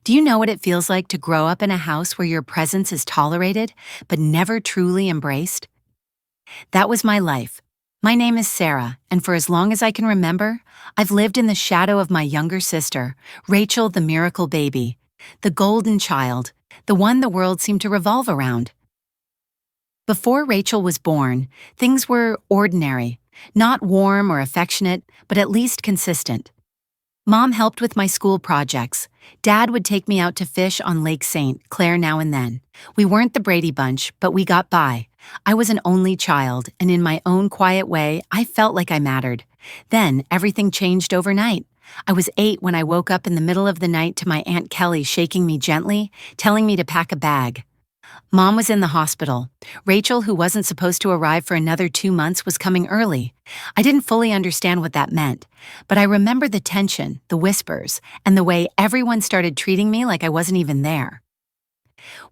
Do you know what it feels like to grow up in a house where your presence is tolerated, but never truly embraced? That was my life. My name is Sarah, and for as long as I can remember, I've lived in the shadow of my younger sister, Rachel the miracle baby, the golden child, the one the world seemed to revolve around. Before Rachel was born, things were ordinary, not warm or affectionate, but at least consistent. Mom helped with my school projects. Dad would take me out to fish on Lake St. Clair now and then. We weren't the Brady Bunch, but we got by. I was an only child, and in my own quiet way, I felt like I mattered. Then, everything changed overnight. I was 8 when I woke up in the middle of the night to my Aunt Kelly shaking me gently, telling me to pack a bag. Mom was in the hospital. Rachel, who wasn't supposed to arrive for another 2 months, was coming early. I didn't fully understand what that meant, but I remember the tension, the whispers, and the way everyone started treating me like I wasn't even there.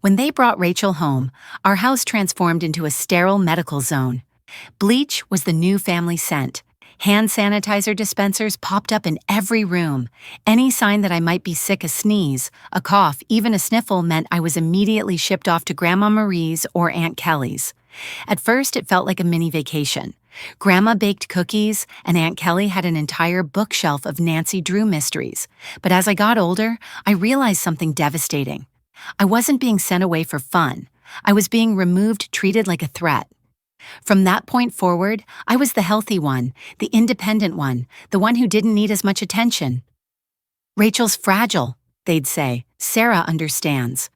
When they brought Rachel home, our house transformed into a sterile medical zone. Bleach was the new family scent. Hand sanitizer dispensers popped up in every room. Any sign that I might be sick, a sneeze, a cough, even a sniffle meant I was immediately shipped off to Grandma Marie's or Aunt Kelly's. At first, it felt like a mini vacation. Grandma baked cookies, and Aunt Kelly had an entire bookshelf of Nancy Drew mysteries. But as I got older, I realized something devastating. I wasn't being sent away for fun. I was being removed, treated like a threat. From that point forward, I was the healthy one, the independent one, the one who didn't need as much attention. Rachel's fragile, they'd say. Sarah understands.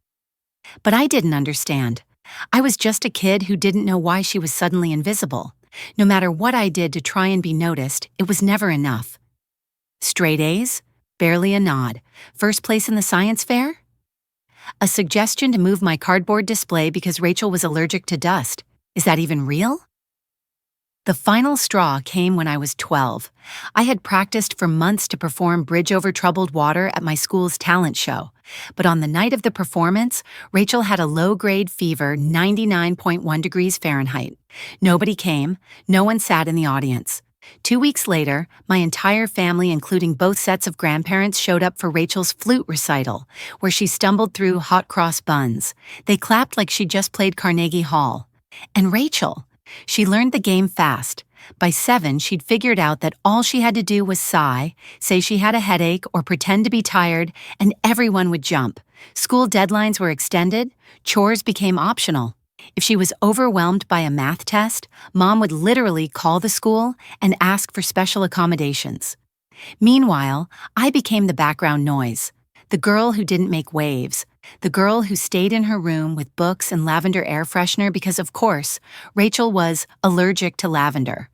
But I didn't understand. I was just a kid who didn't know why she was suddenly invisible. No matter what I did to try and be noticed, it was never enough. Straight A's? Barely a nod. First place in the science fair? A suggestion to move my cardboard display because Rachel was allergic to dust. Is that even real? The final straw came when I was 12. I had practiced for months to perform Bridge Over Troubled Water at my school's talent show. But on the night of the performance, Rachel had a low-grade fever, 99.1 degrees Fahrenheit. Nobody came. No one sat in the audience. 2 weeks later, my entire family, including both sets of grandparents, showed up for Rachel's flute recital, where she stumbled through hot cross buns. They clapped like she just played Carnegie Hall. And Rachel, she learned the game fast. By 7, she'd figured out that all she had to do was sigh, say she had a headache, or pretend to be tired, and everyone would jump. School deadlines were extended, chores became optional. If she was overwhelmed by a math test, Mom would literally call the school and ask for special accommodations. Meanwhile, I became the background noise, the girl who didn't make waves, the girl who stayed in her room with books and lavender air freshener because, of course, Rachel was allergic to lavender.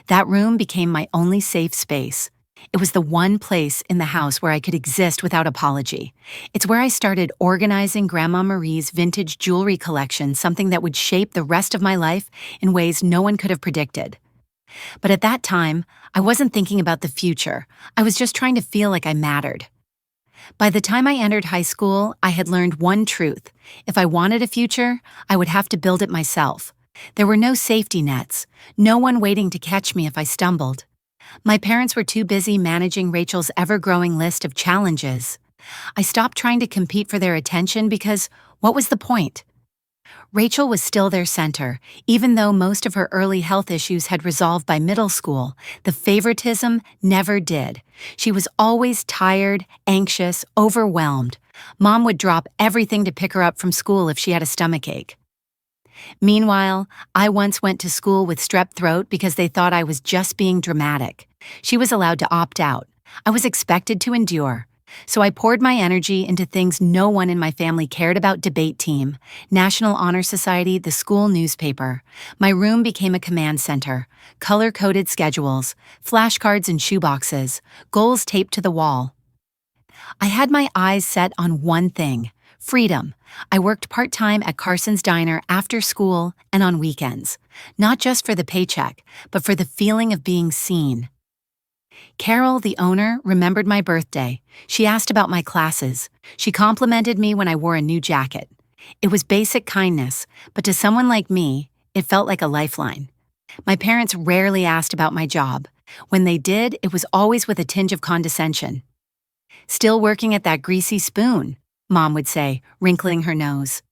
That room became my only safe space. It was the one place in the house where I could exist without apology. It's where I started organizing Grandma Marie's vintage jewelry collection, something that would shape the rest of my life in ways no one could have predicted. But at that time, I wasn't thinking about the future. I was just trying to feel like I mattered. By the time I entered high school, I had learned one truth. If I wanted a future, I would have to build it myself. There were no safety nets, no one waiting to catch me if I stumbled. My parents were too busy managing Rachel's ever-growing list of challenges. I stopped trying to compete for their attention because what was the point? Rachel was still their center, even though most of her early health issues had resolved by middle school. The favoritism never did. She was always tired, anxious, overwhelmed. Mom would drop everything to pick her up from school if she had a stomachache. Meanwhile, I once went to school with strep throat because they thought I was just being dramatic. She was allowed to opt out. I was expected to endure. So I poured my energy into things no one in my family cared about: debate team, National Honor Society, the school newspaper. My room became a command center, color-coded schedules, flashcards and shoeboxes, goals taped to the wall. I had my eyes set on one thing: freedom. I worked part-time at Carson's Diner after school and on weekends, not just for the paycheck, but for the feeling of being seen. Carol, the owner, remembered my birthday. She asked about my classes. She complimented me when I wore a new jacket. It was basic kindness, but to someone like me, it felt like a lifeline. My parents rarely asked about my job. When they did, it was always with a tinge of condescension. Still working at that greasy spoon? Mom would say, wrinkling her nose.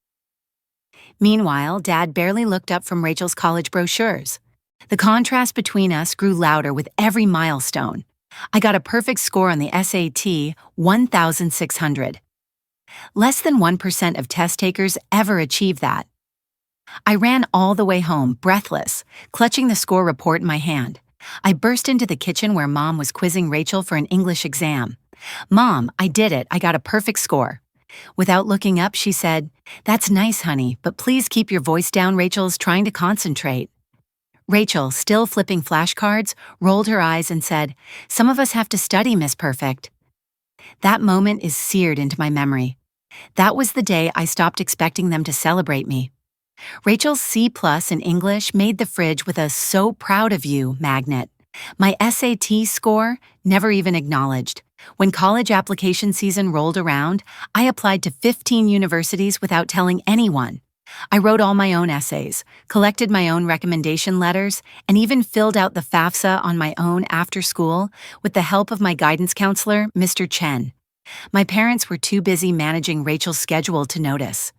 Meanwhile, Dad barely looked up from Rachel's college brochures. The contrast between us grew louder with every milestone. I got a perfect score on the SAT, 1,600. Less than 1% of test takers ever achieve that. I ran all the way home, breathless, clutching the score report in my hand. I burst into the kitchen where Mom was quizzing Rachel for an English exam. "Mom, I did it. I got a perfect score." Without looking up, she said, "That's nice, honey, but please keep your voice down. Rachel's trying to concentrate." Rachel, still flipping flashcards, rolled her eyes and said, "Some of us have to study, Miss Perfect." That moment is seared into my memory. That was the day I stopped expecting them to celebrate me. Rachel's C+ in English made the fridge with a "so proud of you" magnet. My SAT score, never even acknowledged. When college application season rolled around, I applied to 15 universities without telling anyone. I wrote all my own essays, collected my own recommendation letters, and even filled out the FAFSA on my own after school with the help of my guidance counselor, Mr. Chen. My parents were too busy managing Rachel's schedule to notice.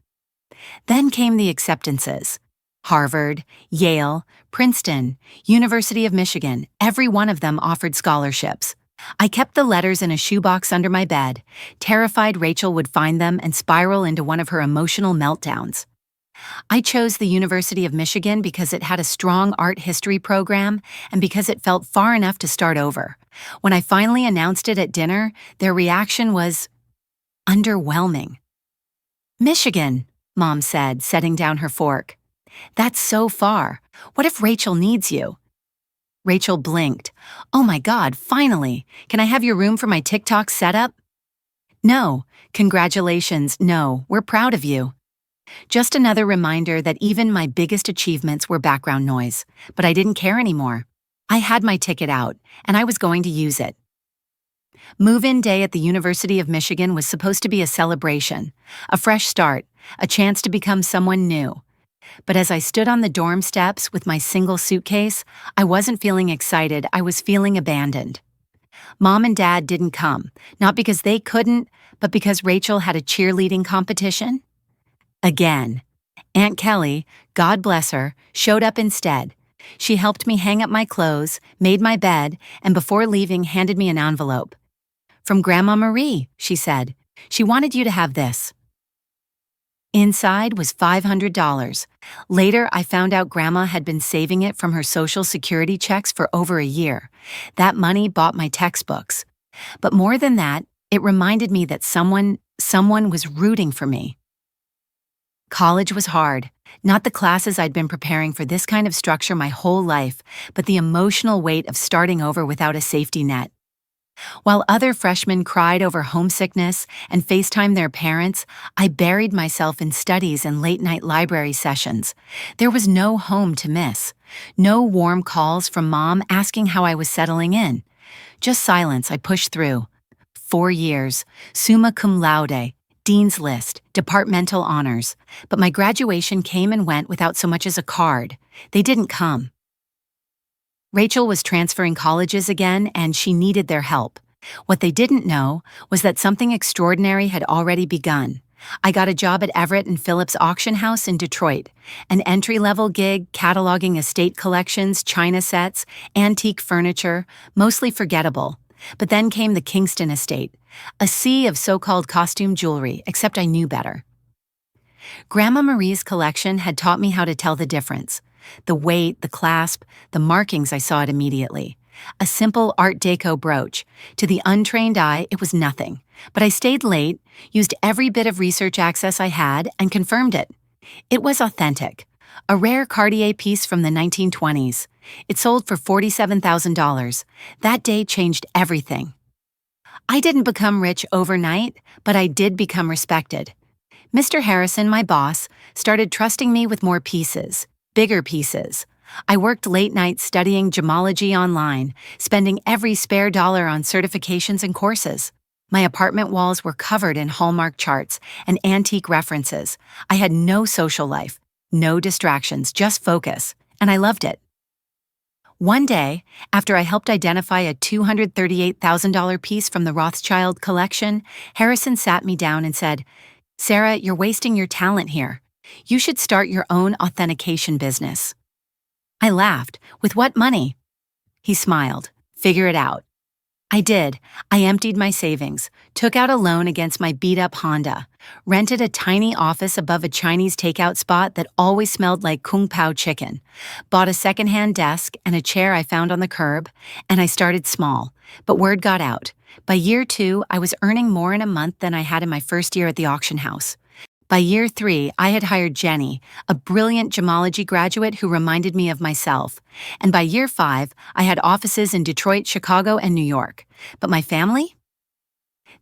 Then came the acceptances. Harvard, Yale, Princeton, University of Michigan, every one of them offered scholarships. I kept the letters in a shoebox under my bed, terrified Rachel would find them and spiral into one of her emotional meltdowns. I chose the University of Michigan because it had a strong art history program and because it felt far enough to start over. When I finally announced it at dinner, their reaction was underwhelming. "Michigan," Mom said, setting down her fork. "That's so far. What if Rachel needs you?" Rachel blinked. "Oh my God, finally! Can I have your room for my TikTok setup?" "No. Congratulations, no. We're proud of you." Just another reminder that even my biggest achievements were background noise, but I didn't care anymore. I had my ticket out, and I was going to use it. Move-in day at the University of Michigan was supposed to be a celebration, a fresh start, a chance to become someone new. But as I stood on the dorm steps with my single suitcase, I wasn't feeling excited, I was feeling abandoned. Mom and Dad didn't come, not because they couldn't, but because Rachel had a cheerleading competition. Again. Aunt Kelly, God bless her, showed up instead. She helped me hang up my clothes, made my bed, and before leaving handed me an envelope. "From Grandma Marie," she said. "She wanted you to have this." Inside was $500. Later, I found out Grandma had been saving it from her Social Security checks for over a year. That money bought my textbooks. But more than that, it reminded me that someone was rooting for me. College was hard. Not the classes I'd been preparing for this kind of structure my whole life, but the emotional weight of starting over without a safety net. While other freshmen cried over homesickness and FaceTimed their parents, I buried myself in studies and late-night library sessions. There was no home to miss. No warm calls from Mom asking how I was settling in. Just silence I pushed through. 4 years, summa cum laude, Dean's List, departmental honors. But my graduation came and went without so much as a card. They didn't come. Rachel was transferring colleges again, and she needed their help. What they didn't know was that something extraordinary had already begun. I got a job at Everett and Phillips Auction House in Detroit, an entry-level gig cataloging estate collections, china sets, antique furniture, mostly forgettable. But then came the Kingston estate, a sea of so-called costume jewelry, except I knew better. Grandma Marie's collection had taught me how to tell the difference. The weight, the clasp, the markings, I saw it immediately. A simple Art Deco brooch. To the untrained eye, it was nothing. But I stayed late, used every bit of research access I had, and confirmed it. It was authentic. A rare Cartier piece from the 1920s. It sold for $47,000. That day changed everything. I didn't become rich overnight, but I did become respected. Mr. Harrison, my boss, started trusting me with more pieces, bigger pieces. I worked late nights studying gemology online, spending every spare dollar on certifications and courses. My apartment walls were covered in Hallmark charts and antique references. I had no social life, no distractions, just focus, and I loved it. One day, after I helped identify a $238,000 piece from the Rothschild collection, Harrison sat me down and said, Sarah, you're wasting your talent here. You should start your own authentication business. I laughed. With what money? He smiled. Figure it out. I did. I emptied my savings, took out a loan against my beat-up Honda, rented a tiny office above a Chinese takeout spot that always smelled like Kung Pao chicken, bought a secondhand desk and a chair I found on the curb, and I started small. But word got out. By year 2, I was earning more in a month than I had in my first year at the auction house. By year 3, I had hired Jenny, a brilliant gemology graduate who reminded me of myself. And by year 5, I had offices in Detroit, Chicago, and New York. But my family?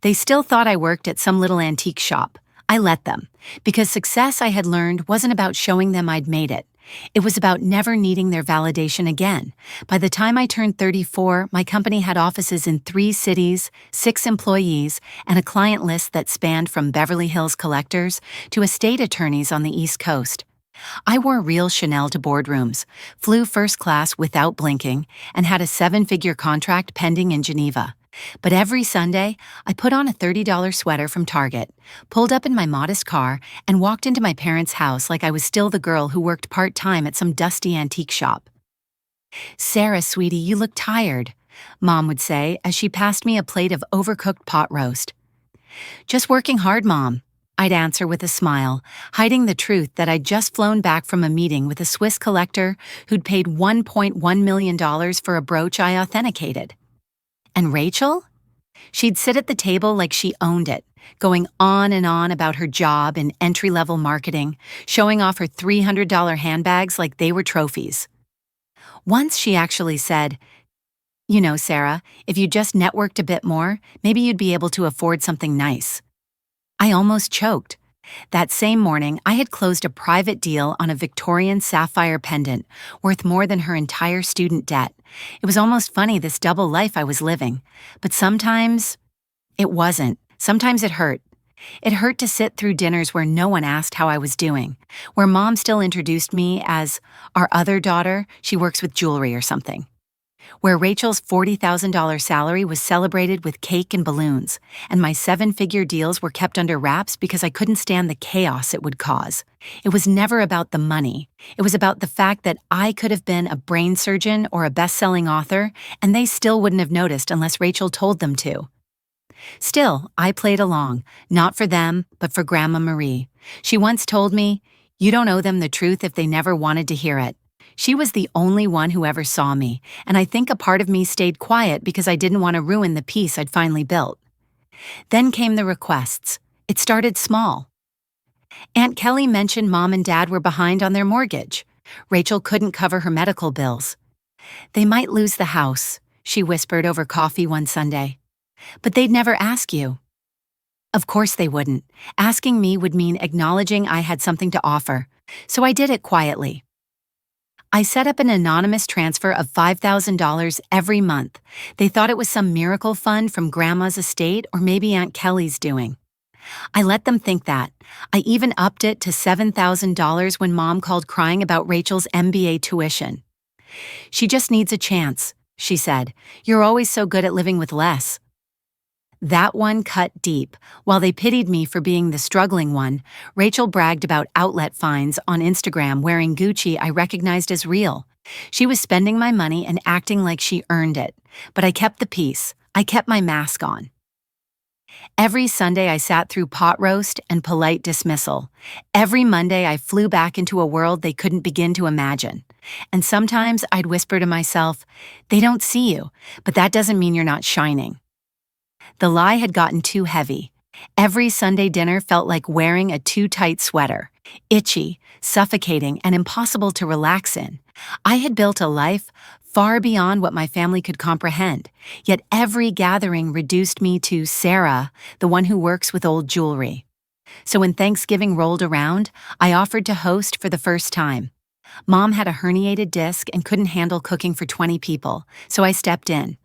They still thought I worked at some little antique shop. I let them, because success, I had learned, wasn't about showing them I'd made it. It was about never needing their validation again. By the time I turned 34, my company had offices in 3 cities, 6 employees, and a client list that spanned from Beverly Hills collectors to estate attorneys on the East Coast. I wore real Chanel to boardrooms, flew first class without blinking, and had a 7-figure contract pending in Geneva. But every Sunday, I put on a $30 sweater from Target, pulled up in my modest car, and walked into my parents' house like I was still the girl who worked part-time at some dusty antique shop. "Sarah, sweetie, you look tired," Mom would say as she passed me a plate of overcooked pot roast. "Just working hard, Mom," I'd answer with a smile, hiding the truth that I'd just flown back from a meeting with a Swiss collector who'd paid $1.1 million for a brooch I authenticated. And Rachel? She'd sit at the table like she owned it, going on and on about her job in entry-level marketing, showing off her $300 handbags like they were trophies. Once she actually said, "You know, Sarah, if you just networked a bit more, maybe you'd be able to afford something nice." I almost choked. That same morning, I had closed a private deal on a Victorian sapphire pendant worth more than her entire student debt. It was almost funny, this double life I was living. But sometimes it wasn't. Sometimes it hurt. It hurt to sit through dinners where no one asked how I was doing, where Mom still introduced me as our other daughter, she works with jewelry or something, where Rachel's $40,000 salary was celebrated with cake and balloons, and my 7-figure deals were kept under wraps because I couldn't stand the chaos it would cause. It was never about the money. It was about the fact that I could have been a brain surgeon or a best-selling author, and they still wouldn't have noticed unless Rachel told them to. Still, I played along, not for them, but for Grandma Marie. She once told me, "You don't owe them the truth if they never wanted to hear it." She was the only one who ever saw me, and I think a part of me stayed quiet because I didn't want to ruin the peace I'd finally built. Then came the requests. It started small. Aunt Kelly mentioned Mom and Dad were behind on their mortgage. Rachel couldn't cover her medical bills. "They might lose the house," she whispered over coffee one Sunday. "But they'd never ask you." Of course they wouldn't. Asking me would mean acknowledging I had something to offer, so I did it quietly. I set up an anonymous transfer of $5,000 every month. They thought it was some miracle fund from Grandma's estate or maybe Aunt Kelly's doing. I let them think that. I even upped it to $7,000 when Mom called crying about Rachel's MBA tuition. "She just needs a chance," she said. "You're always so good at living with less." That one cut deep. While they pitied me for being the struggling one, Rachel bragged about outlet finds on Instagram wearing Gucci I recognized as real. She was spending my money and acting like she earned it. But I kept the peace. I kept my mask on. Every Sunday I sat through pot roast and polite dismissal. Every Monday I flew back into a world they couldn't begin to imagine. And sometimes I'd whisper to myself, "They don't see you, but that doesn't mean you're not shining." The lie had gotten too heavy. Every Sunday dinner felt like wearing a too tight sweater, itchy, suffocating, and impossible to relax in. I had built a life far beyond what my family could comprehend, yet every gathering reduced me to Sarah, the one who works with old jewelry. So when Thanksgiving rolled around, I offered to host for the first time. Mom had a herniated disc and couldn't handle cooking for 20 people, so I stepped in.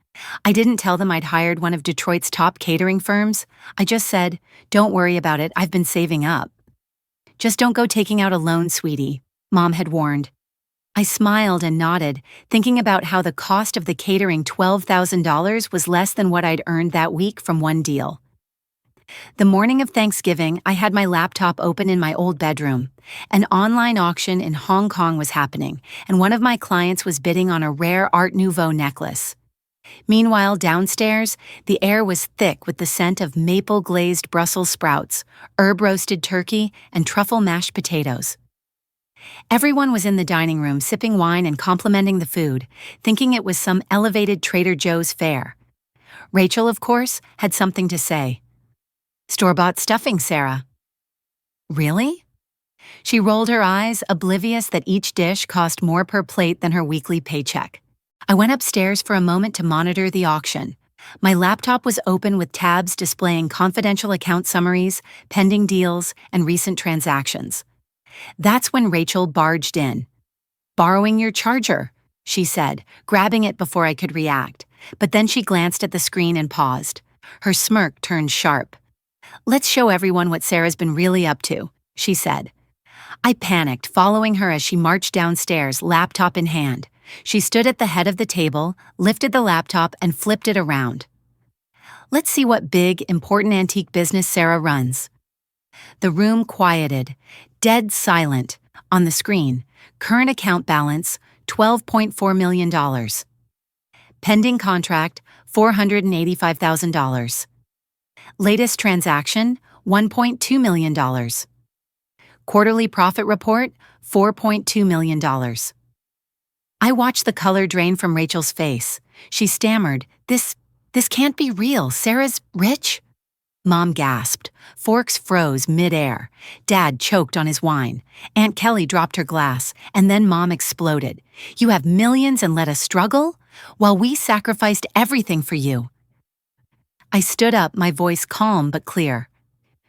I didn't tell them I'd hired one of Detroit's top catering firms. I just said, "Don't worry about it, I've been saving up." "Just don't go taking out a loan, sweetie," Mom had warned. I smiled and nodded, thinking about how the cost of the catering $12,000 was less than what I'd earned that week from one deal. The morning of Thanksgiving, I had my laptop open in my old bedroom. An online auction in Hong Kong was happening, and one of my clients was bidding on a rare Art Nouveau necklace. Meanwhile, downstairs, the air was thick with the scent of maple-glazed Brussels sprouts, herb-roasted turkey, and truffle mashed potatoes. Everyone was in the dining room sipping wine and complimenting the food, thinking it was some elevated Trader Joe's fare. Rachel, of course, had something to say. "Store-bought stuffing, Sarah." "Really?" She rolled her eyes, oblivious that each dish cost more per plate than her weekly paycheck. I went upstairs for a moment to monitor the auction. My laptop was open with tabs displaying confidential account summaries, pending deals, and recent transactions. That's when Rachel barged in. "Borrowing your charger," she said, grabbing it before I could react. But then she glanced at the screen and paused. Her smirk turned sharp. "Let's show everyone what Sarah's been really up to," she said. I panicked, following her as she marched downstairs, laptop in hand. She stood at the head of the table, lifted the laptop, and flipped it around. "Let's see what big, important antique business Sarah runs." The room quieted, dead silent. On the screen, current account balance, $12.4 million. Pending contract, $485,000. Latest transaction, $1.2 million. Quarterly profit report, $4.2 million. I watched the color drain from Rachel's face. She stammered, This can't be real. Sarah's rich?" Mom gasped. Forks froze mid-air. Dad choked on his wine. Aunt Kelly dropped her glass, and then Mom exploded. "You have millions and let us struggle? While we sacrificed everything for you." I stood up, my voice calm but clear.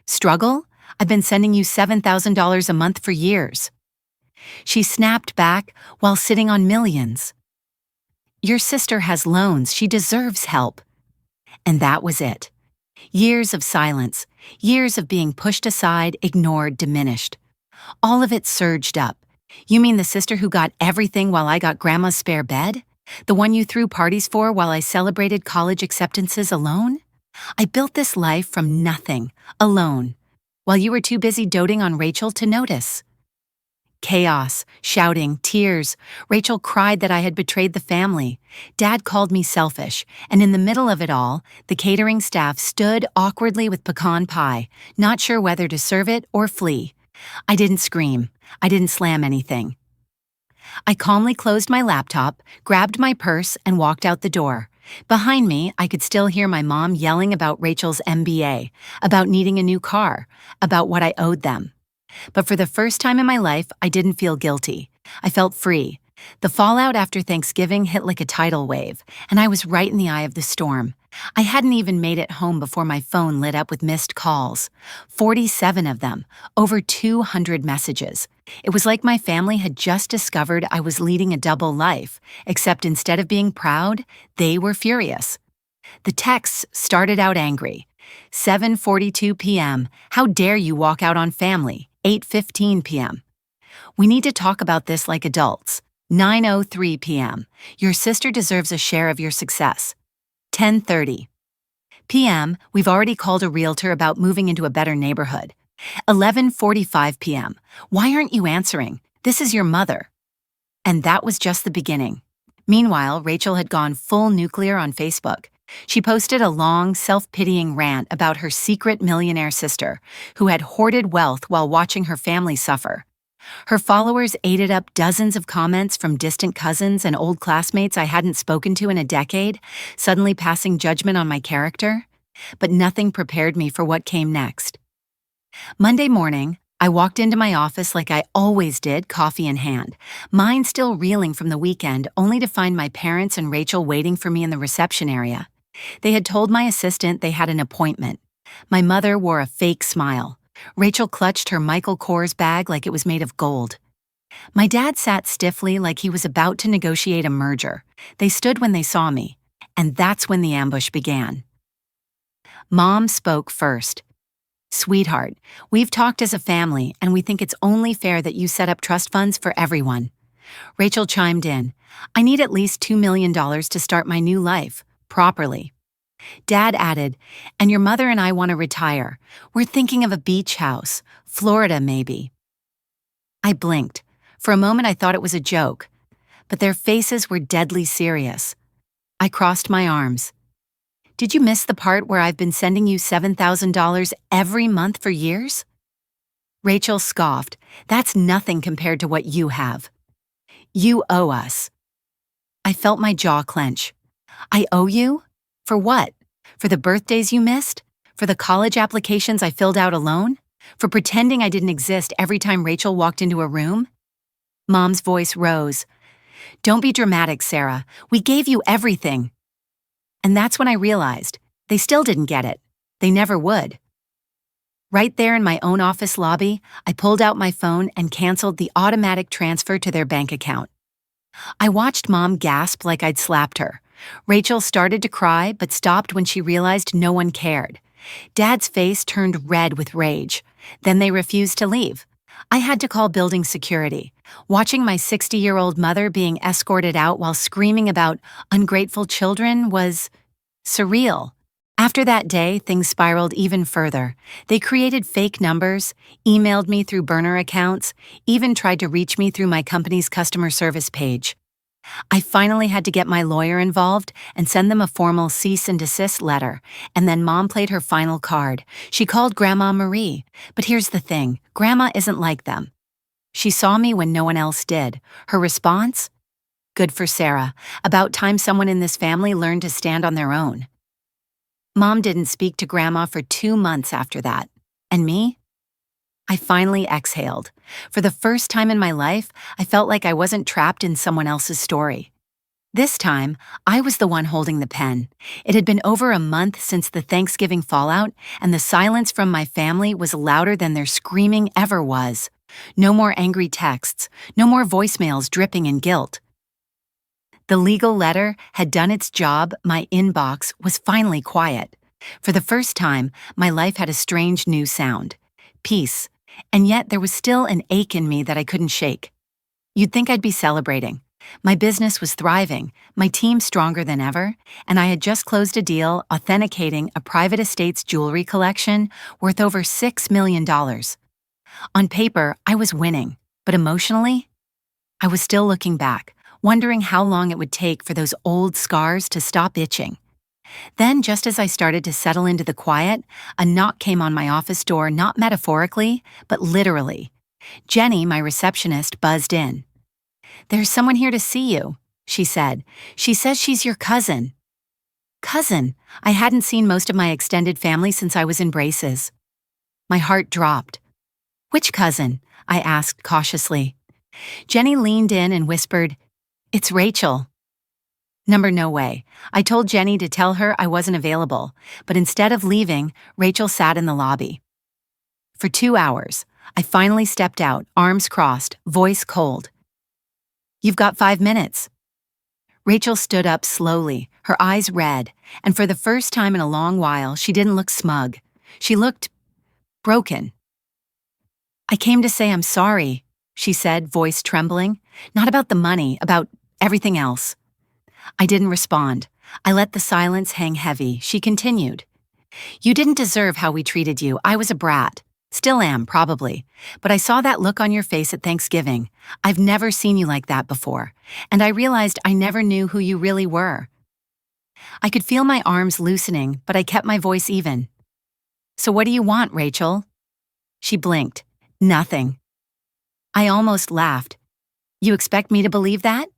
"Struggle? I've been sending you $7,000 a month for years." She snapped back while sitting on millions. "Your sister has loans. She deserves help." And that was it. Years of silence, years of being pushed aside, ignored, diminished. All of it surged up. "You mean the sister who got everything while I got Grandma's spare bed? The one you threw parties for while I celebrated college acceptances alone? I built this life from nothing, alone, while you were too busy doting on Rachel to notice." Chaos, shouting, tears. Rachel cried that I had betrayed the family. Dad called me selfish, and in the middle of it all, the catering staff stood awkwardly with pecan pie, not sure whether to serve it or flee. I didn't scream. I didn't slam anything. I calmly closed my laptop, grabbed my purse, and walked out the door. Behind me, I could still hear my mom yelling about Rachel's MBA, about needing a new car, about what I owed them. But for the first time in my life, I didn't feel guilty. I felt free. The fallout after Thanksgiving hit like a tidal wave, and I was right in the eye of the storm. I hadn't even made it home before my phone lit up with missed calls. 47 of them, over 200 messages. It was like my family had just discovered I was leading a double life, except instead of being proud, they were furious. The texts started out angry. 7:42 p.m. How dare you walk out on family? 8:15 p.m. We need to talk about this like adults. 9:03 p.m. Your sister deserves a share of your success. 10:30 p.m. We've already called a realtor about moving into a better neighborhood. 11:45 p.m. Why aren't you answering? This is your mother. And that was just the beginning. Meanwhile, Rachel had gone full nuclear on Facebook. She posted a long, self-pitying rant about her secret millionaire sister, who had hoarded wealth while watching her family suffer. Her followers ate up dozens of comments from distant cousins and old classmates I hadn't spoken to in a decade, suddenly passing judgment on my character. But nothing prepared me for what came next. Monday morning, I walked into my office like I always did, coffee in hand, mine still reeling from the weekend, only to find my parents and Rachel waiting for me in the reception area. They had told my assistant they had an appointment. My mother wore a fake smile. Rachel clutched her Michael Kors bag like it was made of gold. My dad sat stiffly like he was about to negotiate a merger. They stood when they saw me, and that's when the ambush began. Mom spoke first. "Sweetheart, we've talked as a family, and we think it's only fair that you set up trust funds for everyone." Rachel chimed in. "I need at least $2 million to start my new life, properly." Dad added, "And your mother and I want to retire. We're thinking of a beach house, Florida maybe." I blinked. For a moment I thought it was a joke, but their faces were deadly serious. I crossed my arms. "Did you miss the part where I've been sending you $7,000 every month for years?" Rachel scoffed. "That's nothing compared to what you have. You owe us." I felt my jaw clench. "I owe you? For what? For the birthdays you missed? For the college applications I filled out alone? For pretending I didn't exist every time Rachel walked into a room?" Mom's voice rose. "Don't be dramatic, Sarah. We gave you everything." And that's when I realized they still didn't get it. They never would. Right there in my own office lobby, I pulled out my phone and canceled the automatic transfer to their bank account. I watched Mom gasp like I'd slapped her. Rachel started to cry but stopped when she realized no one cared. Dad's face turned red with rage. Then they refused to leave. I had to call building security. Watching my 60-year-old mother being escorted out while screaming about ungrateful children was surreal. After that day, things spiraled even further. They created fake numbers, emailed me through burner accounts, even tried to reach me through my company's customer service page. I finally had to get my lawyer involved and send them a formal cease and desist letter, and then Mom played her final card. She called Grandma Marie. But here's the thing, Grandma isn't like them. She saw me when no one else did. Her response? "Good for Sarah. About time someone in this family learned to stand on their own." Mom didn't speak to Grandma for 2 months after that. And me? I finally exhaled. For the first time in my life, I felt like I wasn't trapped in someone else's story. This time, I was the one holding the pen. It had been over a month since the Thanksgiving fallout, and the silence from my family was louder than their screaming ever was. No more angry texts, no more voicemails dripping in guilt. The legal letter had done its job. My inbox was finally quiet. For the first time, my life had a strange new sound. Peace. And yet there was still an ache in me that I couldn't shake. You'd think I'd be celebrating. My business was thriving, my team stronger than ever, and I had just closed a deal authenticating a private estate's jewelry collection worth over $6 million. On paper, I was winning, but emotionally, I was still looking back, wondering how long it would take for those old scars to stop itching. Then, just as I started to settle into the quiet, a knock came on my office door, not metaphorically, but literally. Jenny, my receptionist, buzzed in. "There's someone here to see you," she said. "She says she's your cousin." Cousin? I hadn't seen most of my extended family since I was in braces. My heart dropped. "Which cousin?" I asked cautiously. Jenny leaned in and whispered, "It's Rachel." No way. I told Jenny to tell her I wasn't available, but instead of leaving, Rachel sat in the lobby. For 2 hours, I finally stepped out, arms crossed, voice cold. "You've got 5 minutes." Rachel stood up slowly, her eyes red, and for the first time in a long while, she didn't look smug. She looked broken. "I came to say I'm sorry," she said, voice trembling. "Not about the money, about everything else." I didn't respond. I let the silence hang heavy. She continued. "You didn't deserve how we treated you. I was a brat. Still am, probably. But I saw that look on your face at Thanksgiving. I've never seen you like that before. And I realized I never knew who you really were." I could feel my arms loosening, but I kept my voice even. "So what do you want, Rachel?" She blinked. "Nothing." I almost laughed. "You expect me to believe that?"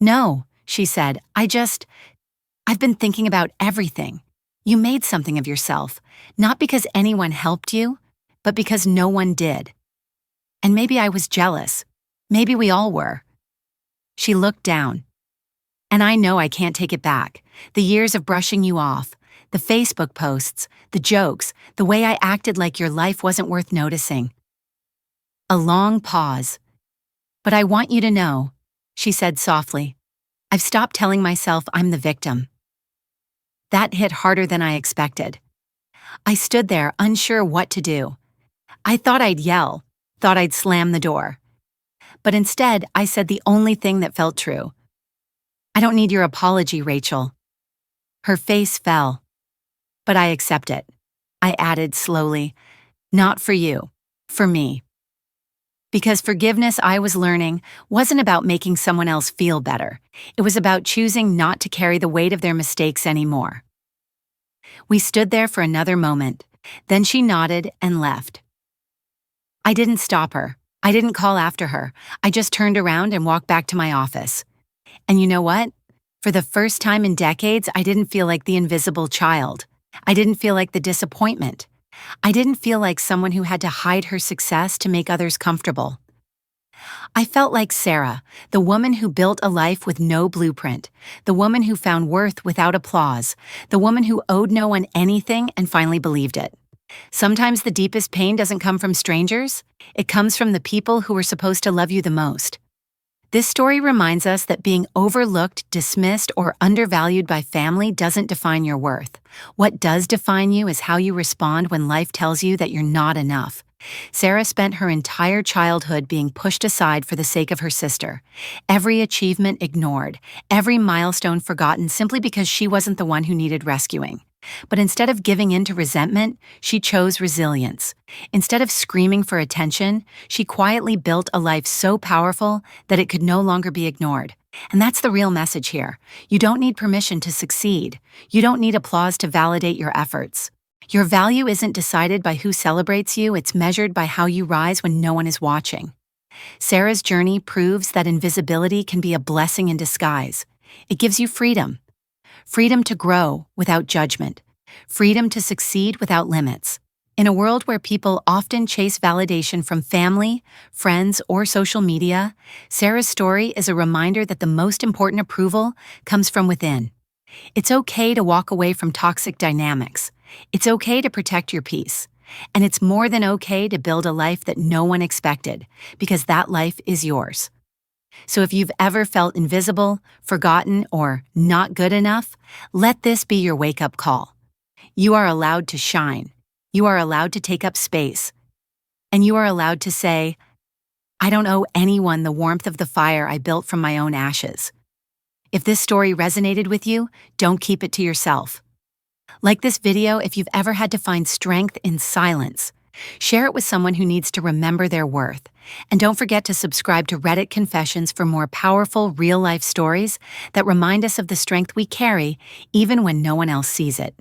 "No," she said. I've been thinking about everything. You made something of yourself, not because anyone helped you, but because no one did. And maybe I was jealous. Maybe we all were." She looked down. "And I know I can't take it back. The years of brushing you off, the Facebook posts, the jokes, the way I acted like your life wasn't worth noticing." A long pause. "But I want you to know," she said softly, "I've stopped telling myself I'm the victim." That hit harder than I expected. I stood there, unsure what to do. I thought I'd yell, thought I'd slam the door. But instead, I said the only thing that felt true. "I don't need your apology, Rachel." Her face fell. But I accept it. I added slowly, not for you, for me. Because forgiveness, I was learning, wasn't about making someone else feel better. It was about choosing not to carry the weight of their mistakes anymore. We stood there for another moment. Then she nodded and left. I didn't stop her. I didn't call after her. I just turned around and walked back to my office. And you know what? For the first time in decades, I didn't feel like the invisible child. I didn't feel like the disappointment. I didn't feel like someone who had to hide her success to make others comfortable. I felt like Sarah, the woman who built a life with no blueprint, the woman who found worth without applause, the woman who owed no one anything and finally believed it. Sometimes the deepest pain doesn't come from strangers, it comes from the people who were supposed to love you the most. This story reminds us that being overlooked, dismissed, or undervalued by family doesn't define your worth. What does define you is how you respond when life tells you that you're not enough. Sarah spent her entire childhood being pushed aside for the sake of her sister. Every achievement ignored, every milestone forgotten simply because she wasn't the one who needed rescuing. But instead of giving in to resentment, she chose resilience. Instead of screaming for attention, she quietly built a life so powerful that it could no longer be ignored. And that's the real message here. You don't need permission to succeed. You don't need applause to validate your efforts. Your value isn't decided by who celebrates you, it's measured by how you rise when no one is watching. Sarah's journey proves that invisibility can be a blessing in disguise. It gives you freedom. Freedom to grow without judgment. Freedom to succeed without limits. In a world where people often chase validation from family, friends, or social media, Sarah's story is a reminder that the most important approval comes from within. It's okay to walk away from toxic dynamics. It's okay to protect your peace. And it's more than okay to build a life that no one expected, because that life is yours. So if you've ever felt invisible, forgotten, or not good enough, let this be your wake-up call. You are allowed to shine. You are allowed to take up space. And you are allowed to say, I don't owe anyone the warmth of the fire I built from my own ashes. If this story resonated with you, don't keep it to yourself. Like this video if you've ever had to find strength in silence. Share it with someone who needs to remember their worth. And don't forget to subscribe to Reddit Confessions for more powerful, real-life stories that remind us of the strength we carry even when no one else sees it.